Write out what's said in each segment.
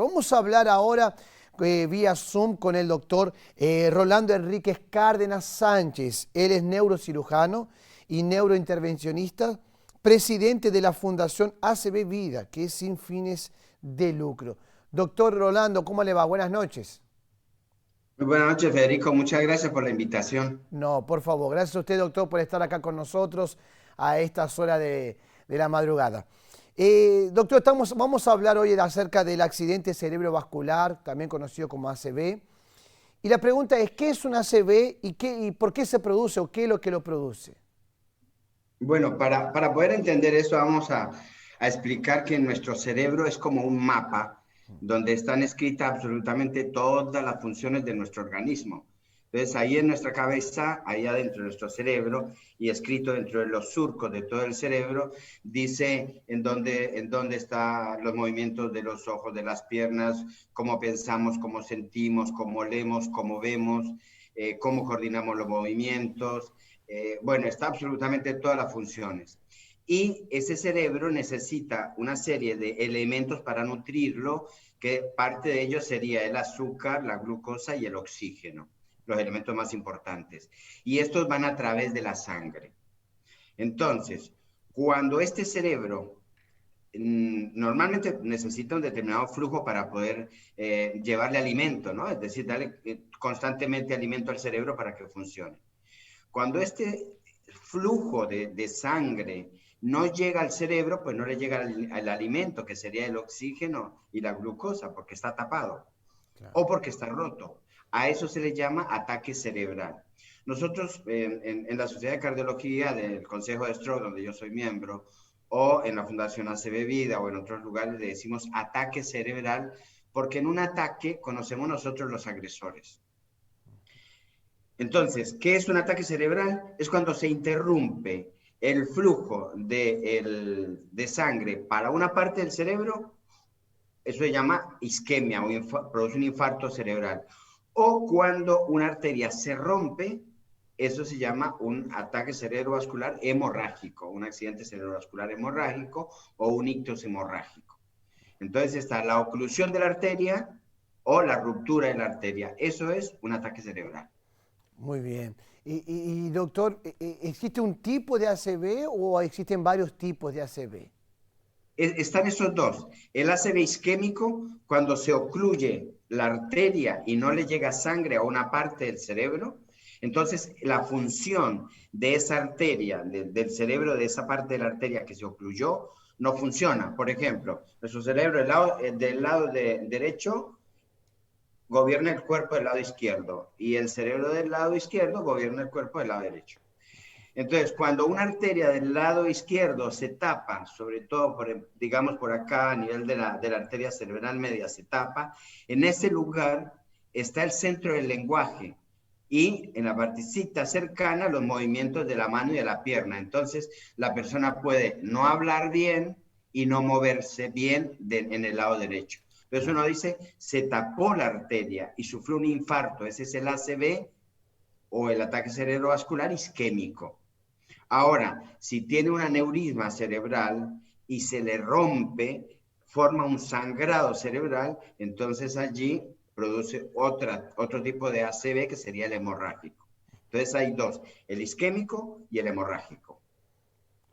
Vamos a hablar ahora vía Zoom con el doctor Rolando Enríquez Cárdenas Sánchez. Él es neurocirujano y neurointervencionista, presidente de la Fundación ACB Vida, que es sin fines de lucro. Doctor Rolando, ¿cómo le va? Buenas noches. Muy buenas noches, Federico. Muchas gracias por la invitación. No, por favor, gracias a usted, doctor, por estar acá con nosotros a estas horas de la madrugada. Doctor, vamos a hablar hoy acerca del accidente cerebrovascular, también conocido como ACV. Y la pregunta es, ¿qué es un ACV y por qué se produce o qué es lo que lo produce? Bueno, para poder entender eso, vamos a explicar que nuestro cerebro es como un mapa donde están escritas absolutamente todas las funciones de nuestro organismo. Entonces, ahí en nuestra cabeza, ahí adentro de nuestro cerebro y escrito dentro de los surcos de todo el cerebro, dice en dónde están los movimientos de los ojos, de las piernas, cómo pensamos, cómo sentimos, cómo olemos, cómo vemos, cómo coordinamos los movimientos. Bueno, está absolutamente todas las funciones. Y ese cerebro necesita una serie de elementos para nutrirlo, que parte de ellos sería el azúcar, la glucosa y el oxígeno, los elementos más importantes. Y estos van a través de la sangre. Entonces, cuando este cerebro normalmente necesita un determinado flujo para poder llevarle alimento, ¿no? Es decir, darle constantemente alimento al cerebro para que funcione. Cuando este flujo de sangre no llega al cerebro, pues no le llega al alimento, que sería el oxígeno y la glucosa, porque está tapado Claro. o porque está roto. A eso se le llama ataque cerebral. Nosotros en la Sociedad de Cardiología del Consejo de Stroke, donde yo soy miembro, o en la Fundación ACB Vida o en otros lugares le decimos ataque cerebral, porque en un ataque conocemos nosotros los agresores. Entonces, ¿qué es un ataque cerebral? Es cuando se interrumpe el flujo de sangre para una parte del cerebro, eso se llama isquemia o produce un infarto cerebral. O cuando una arteria se rompe, eso se llama un ataque cerebrovascular hemorrágico, un accidente cerebrovascular hemorrágico o un ictus hemorrágico. Entonces está la oclusión de la arteria o la ruptura de la arteria. Eso es un ataque cerebral. Muy bien. Doctor, ¿existe un tipo de ACV o existen varios tipos de ACV? Están esos dos. El ACV isquémico, cuando se ocluye la arteria y no le llega sangre a una parte del cerebro, entonces la función de esa arteria, del cerebro, de esa parte de la arteria que se ocluyó, no funciona. Por ejemplo, nuestro cerebro del lado derecho gobierna el cuerpo del lado izquierdo y el cerebro del lado izquierdo gobierna el cuerpo del lado derecho. Entonces, cuando una arteria del lado izquierdo se tapa, sobre todo, digamos, por acá, a nivel de la arteria cerebral media, se tapa, en ese lugar está el centro del lenguaje y en la partecita cercana los movimientos de la mano y de la pierna. Entonces, la persona puede no hablar bien y no moverse bien en el lado derecho. Entonces, uno dice, se tapó la arteria y sufrió un infarto. Ese es el ACV o el ataque cerebrovascular isquémico. Ahora, si tiene un aneurisma cerebral y se le rompe, forma un sangrado cerebral, entonces allí produce otro tipo de ACV que sería el hemorrágico. Entonces hay dos, el isquémico y el hemorrágico.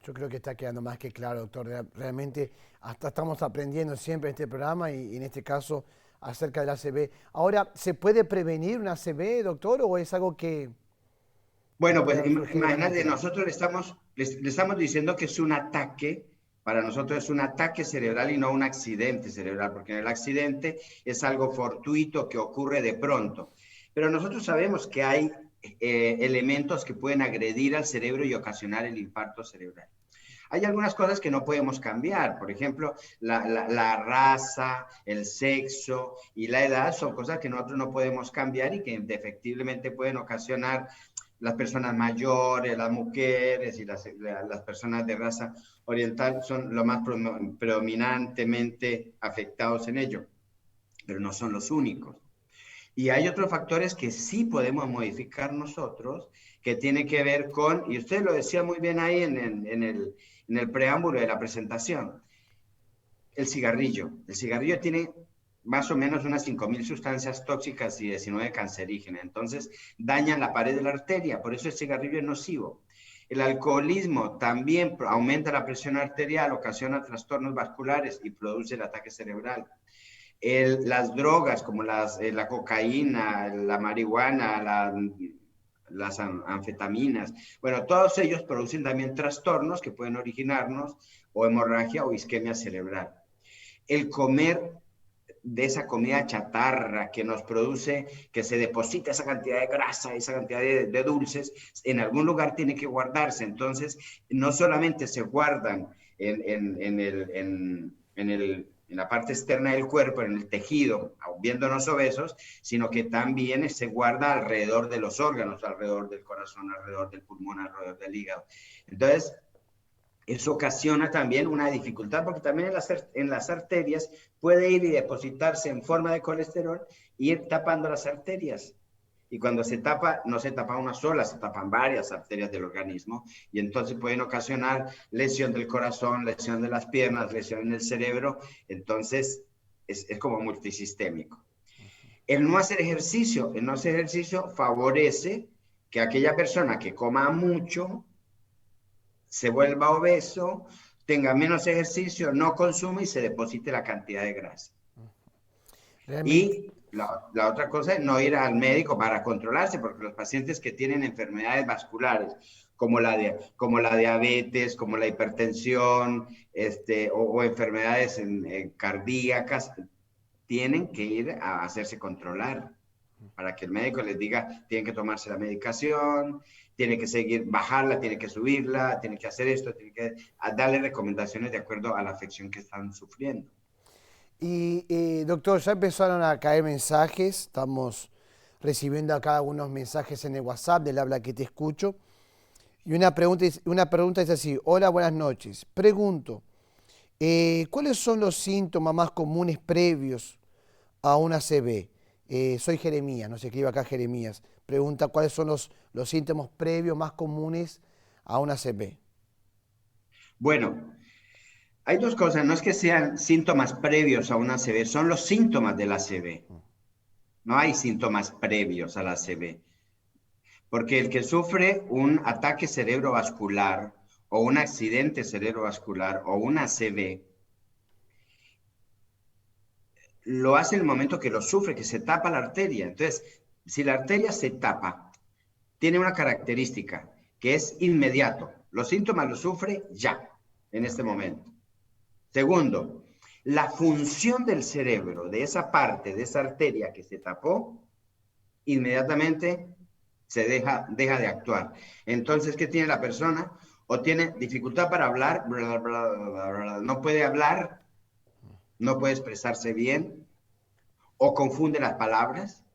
Yo creo que está quedando más que claro, doctor. Realmente hasta estamos aprendiendo siempre en este programa y en este caso acerca del ACV. Ahora, ¿se puede prevenir un ACV, doctor, o es algo que Bueno, pues pueda surgir de manera imagínate, natural? nosotros le estamos diciendo que es un ataque, para nosotros es un ataque cerebral y no un accidente cerebral, porque en el accidente es algo fortuito que ocurre de pronto. Pero nosotros sabemos que hay elementos que pueden agredir al cerebro y ocasionar el infarto cerebral. Hay algunas cosas que no podemos cambiar, por ejemplo, la raza, el sexo y la edad son cosas que nosotros no podemos cambiar y que efectivamente pueden ocasionar las personas mayores, las mujeres y las personas de raza oriental son lo más predominantemente afectados en ello, pero no son los únicos. Y hay otros factores que sí podemos modificar nosotros, que tiene que ver con, y usted lo decía muy bien ahí en el preámbulo de la presentación, el cigarrillo. El cigarrillo tiene más o menos unas 5.000 sustancias tóxicas y 19 cancerígenas. Entonces, dañan la pared de la arteria, por eso el cigarrillo es nocivo. El alcoholismo también aumenta la presión arterial, ocasiona trastornos vasculares y produce el ataque cerebral. Las drogas como la cocaína, la marihuana, las anfetaminas, bueno, todos ellos producen también trastornos que pueden originarnos o hemorragia o isquemia cerebral. El comer de esa comida chatarra que nos produce, que se deposita esa cantidad de grasa, esa cantidad de dulces, en algún lugar tiene que guardarse. Entonces, no solamente se guardan en la parte externa del cuerpo, en el tejido, viéndonos obesos, sino que también se guarda alrededor de los órganos, alrededor del corazón, alrededor del pulmón, alrededor del hígado. Entonces, eso ocasiona también una dificultad porque también en las arterias puede ir y depositarse en forma de colesterol y ir tapando las arterias. Y cuando se tapa, no se tapa una sola, se tapan varias arterias del organismo y entonces pueden ocasionar lesión del corazón, lesión de las piernas, lesión en el cerebro. Entonces es como multisistémico. El no hacer ejercicio favorece que aquella persona que coma mucho se vuelva obeso, tenga menos ejercicio, no consume y se deposite la cantidad de grasa. Realmente, Y la otra cosa es no ir al médico para controlarse, porque los pacientes que tienen enfermedades vasculares, como la diabetes, como la hipertensión, o enfermedades cardíacas, tienen que ir a hacerse controlar para que el médico les diga, tienen que tomarse la medicación, tiene que seguir, bajarla, tiene que subirla, tiene que hacer esto, tiene que darle recomendaciones de acuerdo a la afección que están sufriendo. y doctor, ya empezaron a caer mensajes, estamos recibiendo acá algunos mensajes en el WhatsApp del habla que te escucho. Y una pregunta es así: hola, buenas noches. Pregunto, ¿cuáles son los síntomas más comunes previos a una ACV? Soy Jeremías, nos escribe acá Jeremías. Pregunta cuáles son los síntomas previos más comunes a una ACV. Bueno, hay dos cosas, no es que sean síntomas previos a una ACV, son los síntomas de la ACV. No hay síntomas previos a la ACV. Porque el que sufre un ataque cerebrovascular o un accidente cerebrovascular o una ACV, lo hace en el momento que lo sufre, que se tapa la arteria. Entonces, si la arteria se tapa, tiene una característica que es inmediato. Los síntomas los sufre ya, en este momento. Segundo, la función del cerebro, de esa parte, de esa arteria que se tapó, inmediatamente se deja de actuar. Entonces, ¿qué tiene la persona? O tiene dificultad para hablar, no puede hablar, no puede expresarse bien, o confunde las palabras,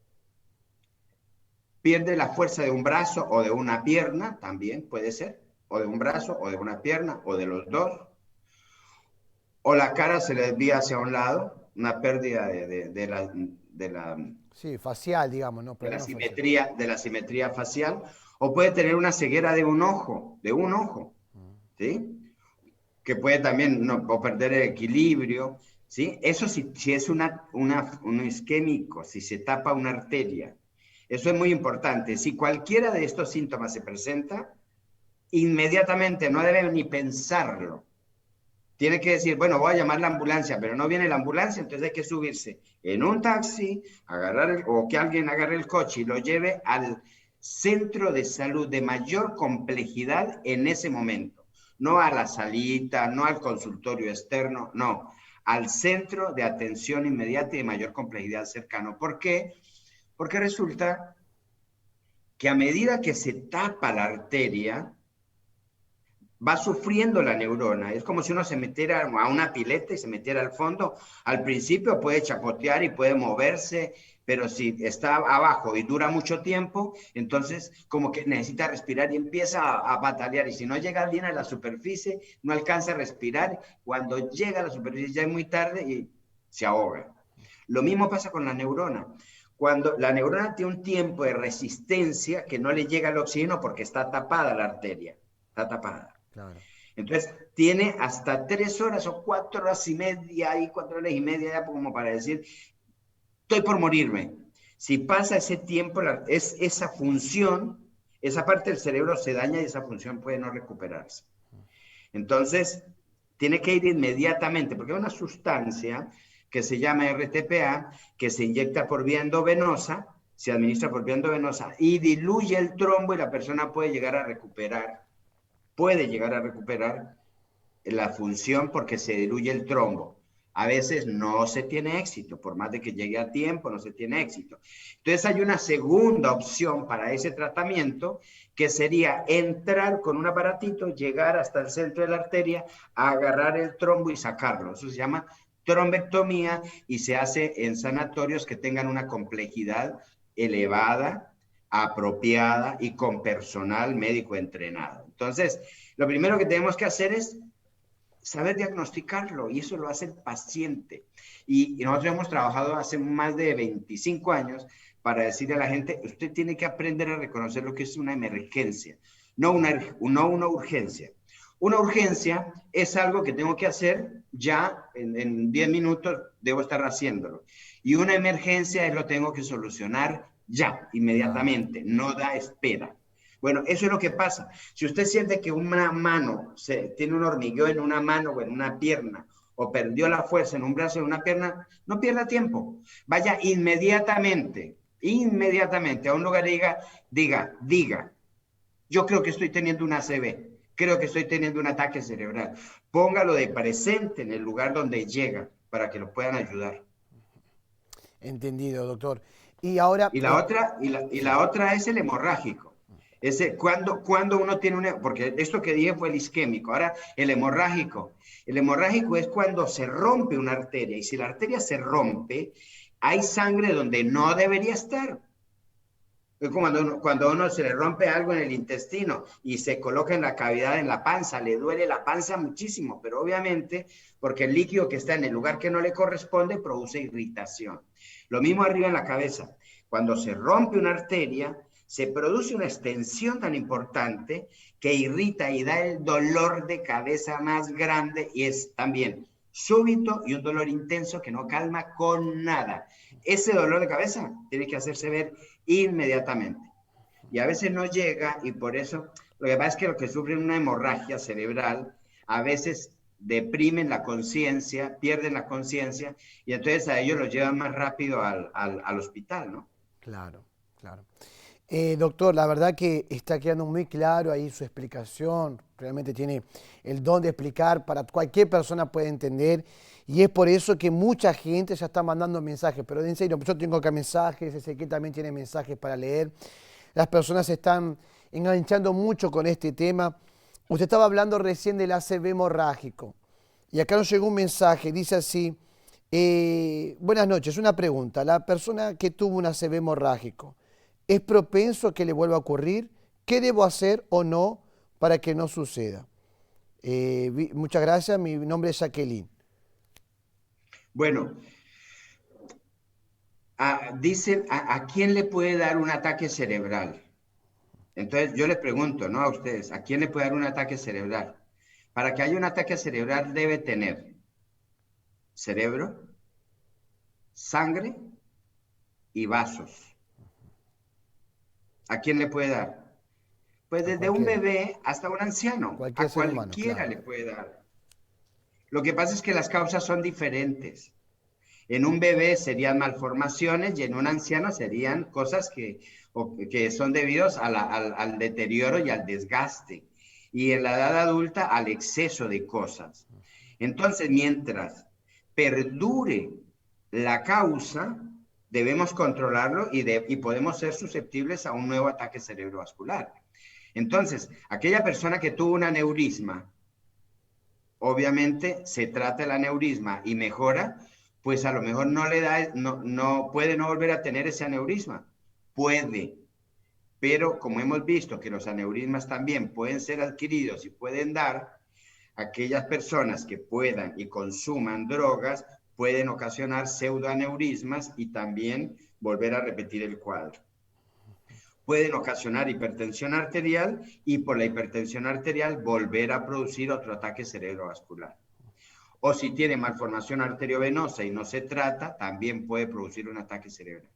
pierde la fuerza de un brazo o de una pierna, también puede ser, o de un brazo o de una pierna, o de los dos, o la cara se le desvía hacia un lado, una pérdida Sí, facial, digamos, ¿no? Problema facial. de la simetría facial, o puede tener una ceguera de un ojo, ¿sí? Que puede también o perder el equilibrio, ¿sí? Eso si es un isquémico, si se tapa una arteria. Eso es muy importante. Si cualquiera de estos síntomas se presenta, inmediatamente no debe ni pensarlo. Tiene que decir, bueno, voy a llamar la ambulancia, pero no viene la ambulancia, entonces hay que subirse en un taxi, o que alguien agarre el coche y lo lleve al centro de salud de mayor complejidad en ese momento. No a la salita, no al consultorio externo, no, al centro de atención inmediata y de mayor complejidad cercano. ¿Por qué? Porque resulta que a medida que se tapa la arteria, va sufriendo la neurona. Es como si uno se metiera a una pileta y se metiera al fondo. Al principio puede chapotear y puede moverse, pero si está abajo y dura mucho tiempo, entonces como que necesita respirar y empieza a batallar. Y si no llega bien a la superficie, no alcanza a respirar. Cuando llega a la superficie ya es muy tarde y se ahoga. Lo mismo pasa con la neurona. Cuando la neurona tiene un tiempo de resistencia que no le llega el oxígeno porque está tapada la arteria. Está tapada. Claro. Entonces, tiene hasta 3 horas o 4 horas y media, y 4 horas y media, ya como para decir, estoy por morirme. Si pasa ese tiempo, esa función, esa parte del cerebro se daña y esa función puede no recuperarse. Entonces, tiene que ir inmediatamente, porque hay una sustancia que se llama RTPA, que se inyecta por vía endovenosa, se administra por vía endovenosa y diluye el trombo y la persona puede llegar a recuperar la función porque se diluye el trombo. A veces no se tiene éxito, por más de que llegue a tiempo, no se tiene éxito. Entonces hay una segunda opción para ese tratamiento, que sería entrar con un aparatito, llegar hasta el centro de la arteria, agarrar el trombo y sacarlo. Eso se llama trombectomía y se hace en sanatorios que tengan una complejidad elevada, apropiada y con personal médico entrenado. Entonces, lo primero que tenemos que hacer es saber diagnosticarlo y eso lo hace el paciente. Y nosotros hemos trabajado hace más de 25 años para decirle a la gente, usted tiene que aprender a reconocer lo que es una emergencia, no una urgencia. Una urgencia es algo que tengo que hacer ya en 10 minutos, debo estar haciéndolo. Y una emergencia es lo tengo que solucionar ya, inmediatamente, no da espera. Bueno, eso es lo que pasa. Si usted siente que una mano tiene un hormigueo en una mano o en una pierna, o perdió la fuerza en un brazo o en una pierna, no pierda tiempo. Vaya inmediatamente a un lugar y diga, yo creo que estoy teniendo una ACV, creo que estoy teniendo un ataque cerebral. Póngalo de presente en el lugar donde llega para que lo puedan ayudar. Entendido, doctor. Y ahora, Y la otra es el hemorrágico. Cuando uno tiene porque esto que dije fue el isquémico, ahora el hemorrágico. El hemorrágico es cuando se rompe una arteria y si la arteria se rompe, hay sangre donde no debería estar. Es como cuando a uno se le rompe algo en el intestino y se coloca en la cavidad, en la panza, le duele la panza muchísimo, pero obviamente porque el líquido que está en el lugar que no le corresponde produce irritación. Lo mismo arriba en la cabeza. Cuando se rompe una arteria, se produce una extensión tan importante que irrita y da el dolor de cabeza más grande y es también súbito y un dolor intenso que no calma con nada. Ese dolor de cabeza tiene que hacerse ver inmediatamente. Y a veces no llega y por eso, lo que pasa es que los que sufren una hemorragia cerebral a veces deprimen la conciencia, pierden la conciencia y entonces a ellos los llevan más rápido al hospital, ¿no? claro, claro. Doctor, la verdad que está quedando muy claro ahí su explicación, realmente tiene el don de explicar, para cualquier persona puede entender, y es por eso que mucha gente ya está mandando mensajes, pero en serio, yo tengo acá mensajes, Ezequiel también tiene mensajes para leer, las personas se están enganchando mucho con este tema. Usted estaba hablando recién del ACV hemorrágico, y acá nos llegó un mensaje, dice así, buenas noches, una pregunta, la persona que tuvo un ACV hemorrágico, ¿es propenso a que le vuelva a ocurrir? ¿Qué debo hacer o no para que no suceda? Muchas gracias, mi nombre es Jacqueline. Bueno, dicen, ¿a quién le puede dar un ataque cerebral? Entonces yo les pregunto, ¿no? A ustedes, ¿a quién le puede dar un ataque cerebral? Para que haya un ataque cerebral debe tener cerebro, sangre y vasos. ¿A quién le puede dar? Pues A desde un cualquiera, bebé hasta un anciano, cualquier a ser humano, cualquiera claro. le puede dar. Lo que pasa es que las causas son diferentes. En un bebé serían malformaciones y en un anciano serían cosas que son debidos al deterioro y al desgaste. Y en la edad adulta al exceso de cosas. Entonces, mientras perdure la causa, debemos controlarlo y podemos ser susceptibles a un nuevo ataque cerebrovascular. Entonces, aquella persona que tuvo un aneurisma, obviamente se trata el aneurisma y mejora, pues a lo mejor no puede no volver a tener ese aneurisma. Puede, pero como hemos visto que los aneurismas también pueden ser adquiridos y pueden dar, aquellas personas que puedan y consuman drogas pueden ocasionar pseudoaneurismas y también volver a repetir el cuadro. Pueden ocasionar hipertensión arterial y por la hipertensión arterial volver a producir otro ataque cerebrovascular. O si tiene malformación arteriovenosa y no se trata, también puede producir un ataque cerebral.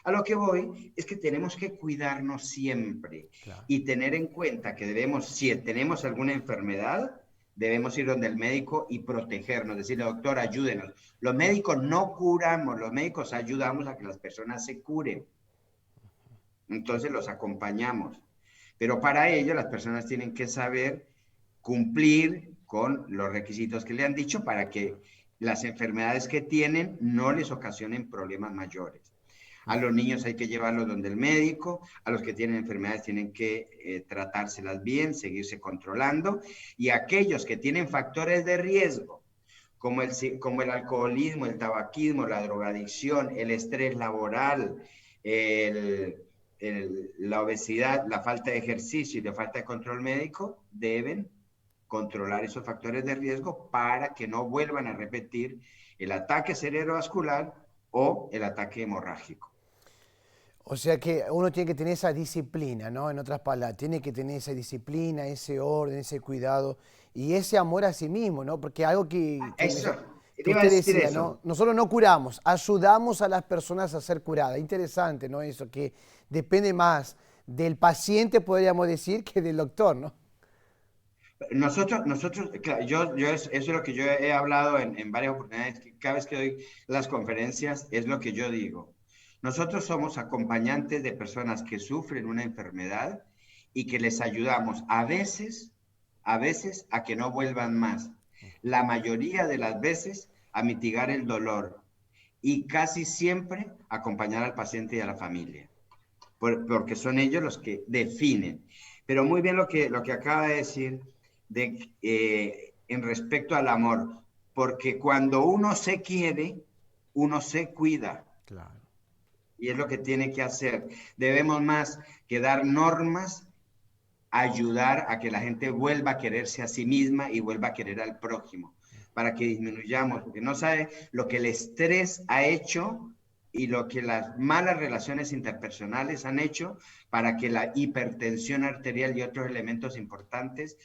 A lo que voy es que tenemos que cuidarnos siempre Claro. y tener en cuenta que debemos, si tenemos alguna enfermedad, debemos ir donde el médico y protegernos, decirle, doctor, ayúdenos. Los médicos no curamos, los médicos ayudamos a que las personas se curen. Entonces los acompañamos. Pero para ello las personas tienen que saber cumplir con los requisitos que le han dicho para que las enfermedades que tienen no les ocasionen problemas mayores. A los niños hay que llevarlos donde el médico, a los que tienen enfermedades tienen que tratárselas bien, seguirse controlando, y aquellos que tienen factores de riesgo, como el alcoholismo, el tabaquismo, la drogadicción, el estrés laboral, la obesidad, la falta de ejercicio y la falta de control médico, deben controlar esos factores de riesgo para que no vuelvan a repetir el ataque cerebrovascular o el ataque hemorrágico. O sea que uno tiene que tener esa disciplina, ¿no? En otras palabras, tiene que tener esa disciplina, ese orden, ese cuidado y ese amor a sí mismo, ¿no? Porque algo Eso, te que iba a usted decir decía, eso. ¿no? Nosotros no curamos, ayudamos a las personas a ser curadas. Interesante, ¿no? Eso que depende más del paciente, podríamos decir, que del doctor, ¿no? Claro, eso es lo que yo he hablado en varias oportunidades, que cada vez que doy las conferencias es lo que yo digo. Nosotros somos acompañantes de personas que sufren una enfermedad y que les ayudamos a veces a que no vuelvan más. La mayoría de las veces a mitigar el dolor y casi siempre acompañar al paciente y a la familia, porque son ellos los que definen. Pero muy bien lo que acaba de decir en respecto al amor, porque cuando uno se quiere, uno se cuida. Claro. Y es lo que tiene que hacer. Debemos más que dar normas, ayudar a que la gente vuelva a quererse a sí misma y vuelva a querer al prójimo, para que disminuyamos, porque no sabe lo que el estrés ha hecho y lo que las malas relaciones interpersonales han hecho para que la hipertensión arterial y otros elementos importantes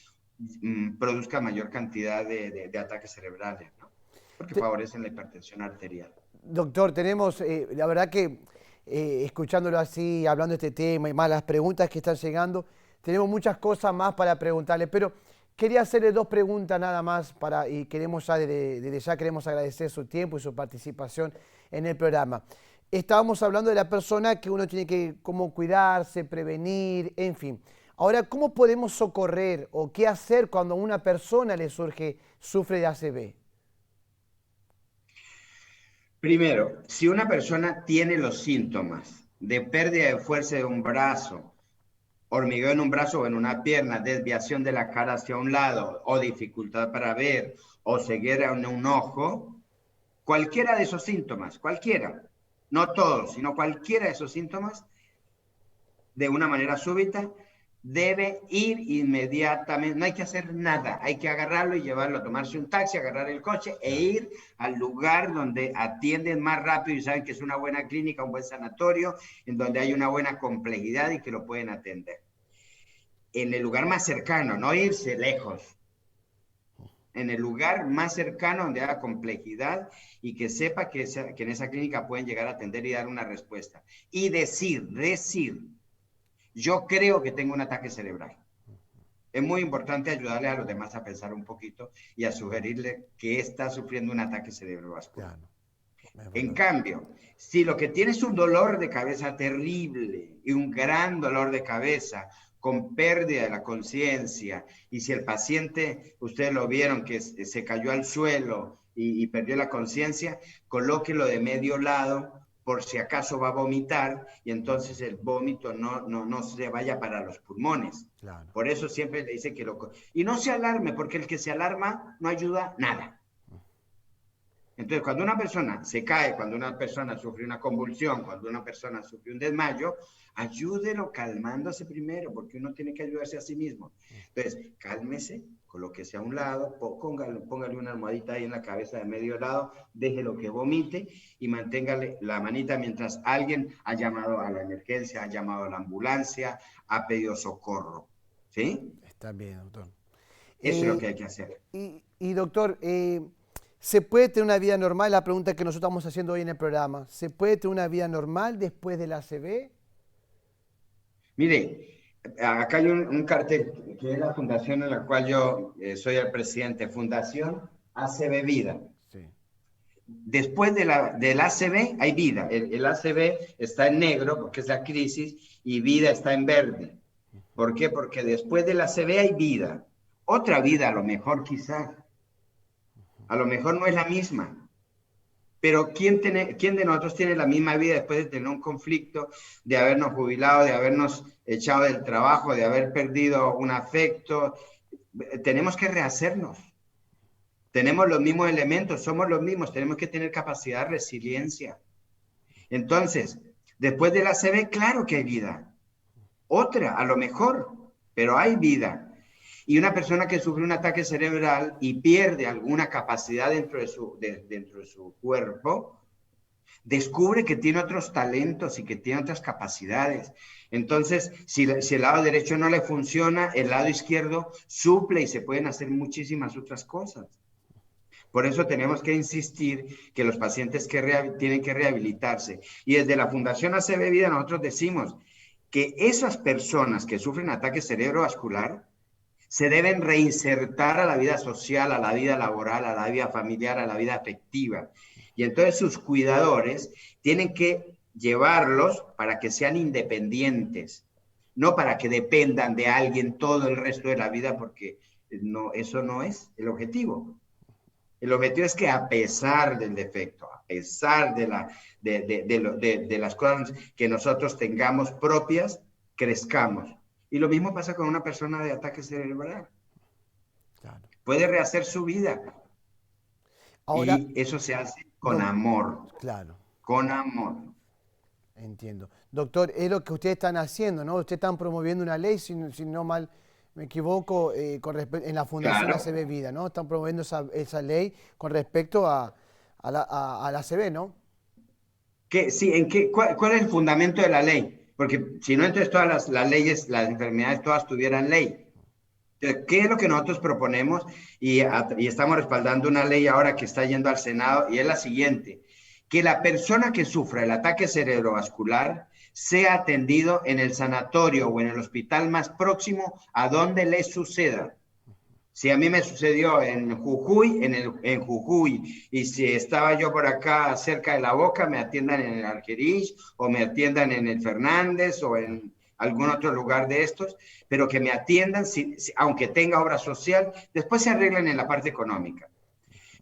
produzcan mayor cantidad de ataques cerebrales, ¿no? Porque Te- favorecen la hipertensión arterial. Doctor, tenemos, la verdad que escuchándolo así, hablando de este tema y más las preguntas que están llegando, tenemos muchas cosas más para preguntarle, pero quería hacerle dos preguntas nada más y queremos ya, desde ya queremos agradecer su tiempo y su participación en el programa. Estábamos hablando de la persona que uno tiene que cómo cuidarse, prevenir, en fin. Ahora, ¿cómo podemos socorrer o qué hacer cuando a una persona sufre de ACV? Primero, si una persona tiene los síntomas de pérdida de fuerza de un brazo, hormigueo en un brazo o en una pierna, desviación de la cara hacia un lado o dificultad para ver o ceguera en un ojo, cualquiera de esos síntomas, cualquiera, no todos, sino cualquiera de esos síntomas, de una manera súbita, debe ir inmediatamente, no hay que hacer nada, hay que agarrarlo y llevarlo, tomarse un taxi, agarrar el coche e ir al lugar donde atienden más rápido y saben que es una buena clínica, un buen sanatorio, en donde hay una buena complejidad y que lo pueden atender. En el lugar más cercano, no irse lejos, en el lugar más cercano donde haya complejidad y que sepa que en esa clínica pueden llegar a atender y dar una respuesta. Y decir, yo creo que tengo un ataque cerebral. Es muy importante ayudarle a los demás a pensar un poquito y a sugerirle que está sufriendo un ataque cerebrovascular. Claro, En cambio, si lo que tiene es un dolor de cabeza terrible y un gran dolor de cabeza con pérdida de la conciencia, y si el paciente, ustedes lo vieron, que se cayó al suelo y perdió la conciencia, colóquelo de medio lado por si acaso va a vomitar y entonces el vómito no se vaya para los pulmones. claro. Por eso siempre le dice que Y no se alarme, porque el que se alarma no ayuda nada. Entonces, cuando una persona se cae, cuando una persona sufre una convulsión, cuando una persona sufre un desmayo, ayúdelo calmándose primero, porque uno tiene que ayudarse a sí mismo. Entonces, cálmese, colóquese a un lado, póngale una almohadita ahí en la cabeza de medio lado, déjelo que vomite y manténgale la manita mientras alguien ha llamado a la emergencia, ha llamado a la ambulancia, ha pedido socorro. ¿Sí? Está bien, doctor. Eso es lo que Eh, hay que hacer. doctor, ¿Se puede tener una vida normal? La pregunta que nosotros estamos haciendo hoy en el programa. ¿Se puede tener una vida normal después del ACV? Mire, acá hay un cartel que es la fundación en la cual yo soy el presidente, Fundación ACB Vida. Sí. Después del ACV hay vida. El ACV está en negro porque es la crisis y vida está en verde. ¿Por qué? Porque después del ACV hay vida. Otra vida a lo mejor quizás. A lo mejor no es la misma. Pero ¿quién de nosotros tiene la misma vida después de tener un conflicto, de habernos jubilado, de habernos echado del trabajo, de haber perdido un afecto? Tenemos que rehacernos. Tenemos los mismos elementos, somos los mismos, tenemos que tener capacidad de resiliencia. Entonces, después de la ACV, claro que hay vida. Otra, a lo mejor, pero hay vida. Y una persona que sufre un ataque cerebral y pierde alguna capacidad dentro de su cuerpo, descubre que tiene otros talentos y que tiene otras capacidades. Entonces, si el lado derecho no le funciona, el lado izquierdo suple y se pueden hacer muchísimas otras cosas. Por eso tenemos que insistir que los pacientes tienen que rehabilitarse. Y desde la Fundación ACB Vida nosotros decimos que esas personas que sufren ataque cerebrovascular se deben reinsertar a la vida social, a la vida laboral, a la vida familiar, a la vida afectiva. Y entonces sus cuidadores tienen que llevarlos para que sean independientes, no para que dependan de alguien todo el resto de la vida, porque no, eso no es el objetivo. El objetivo es que a pesar del defecto, a pesar de las cosas que nosotros tengamos propias, crezcamos. Y lo mismo pasa con una persona de ataque cerebral. Claro. Puede rehacer su vida. Ahora, Y eso se hace con amor. claro, Con amor. entiendo. Doctor, es lo que ustedes están haciendo, ¿no? Ustedes están promoviendo una ley, si no mal me equivoco, en la Fundación Claro. ACB Vida, ¿no? Están promoviendo esa ley con respecto a la ACB, ¿no? ¿Cuál es el fundamento de la ley? Porque si no, entonces todas las leyes, las enfermedades, todas tuvieran ley. Entonces, ¿qué es lo que nosotros proponemos? Y estamos respaldando una ley ahora que está yendo al Senado, y es la siguiente: que la persona que sufra el ataque cerebrovascular sea atendido en el sanatorio o en el hospital más próximo a donde le suceda. Si a mí me sucedió en Jujuy, en Jujuy, y si estaba yo por acá cerca de La Boca, me atiendan en el Argerich, o me atiendan en el Fernández, o en algún otro lugar de estos, pero que me atiendan, aunque tenga obra social, después se arreglan en la parte económica.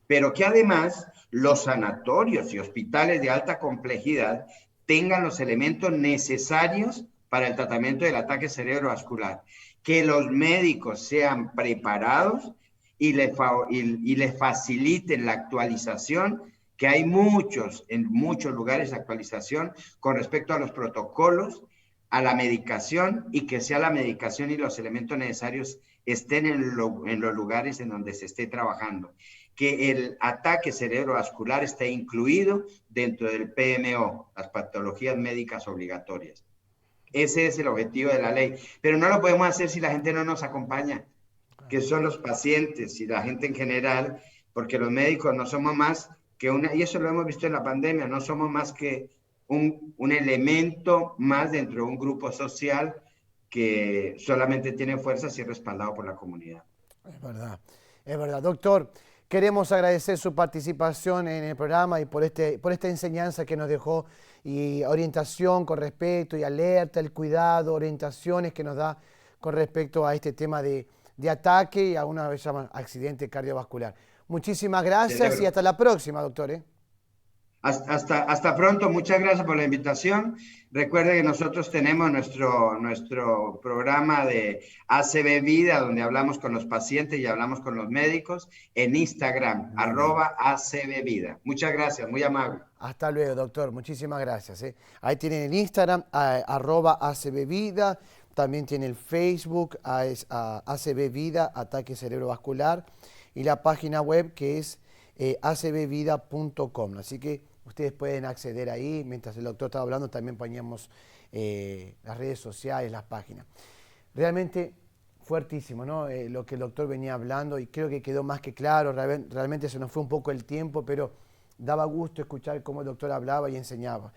Pero que además los sanatorios y hospitales de alta complejidad tengan los elementos necesarios para el tratamiento del ataque cerebrovascular, que los médicos sean preparados y les faciliten la actualización, que hay en muchos lugares actualización con respecto a los protocolos, a la medicación, y que sea la medicación y los elementos necesarios estén en los lugares en donde se esté trabajando. Que el ataque cerebrovascular esté incluido dentro del PMO, las patologías médicas obligatorias. Ese es el objetivo de la ley, pero no lo podemos hacer si la gente no nos acompaña, que son los pacientes y la gente en general, porque los médicos no somos más que y eso lo hemos visto en la pandemia, no somos más que un elemento más dentro de un grupo social que solamente tiene fuerza si es respaldado por la comunidad. Es verdad, es verdad. Doctor, queremos agradecer su participación en el programa y por esta enseñanza que nos dejó, y orientación con respecto, y alerta, el cuidado, orientaciones que nos da con respecto a este tema de ataque y a una vez llaman accidente cardiovascular. Muchísimas gracias y hasta la próxima, doctor. Hasta pronto, muchas gracias por la invitación. Recuerde que nosotros tenemos nuestro programa de ACB Vida, donde hablamos con los pacientes y hablamos con los médicos, en Instagram, @ACB Vida. Muchas gracias, muy amable. Hasta luego, doctor. Muchísimas gracias. Ahí tienen el Instagram, @ACB Vida. También tiene el Facebook, ACB Vida, Ataque Cerebrovascular. Y la página web que es acbvida.com. Así que ustedes pueden acceder ahí. Mientras el doctor estaba hablando, también poníamos las redes sociales, las páginas. Realmente Fuertísimo, ¿no? Lo que el doctor venía hablando y creo que quedó más que claro. Realmente se nos fue un poco el tiempo, pero daba gusto escuchar cómo el doctor hablaba y enseñaba.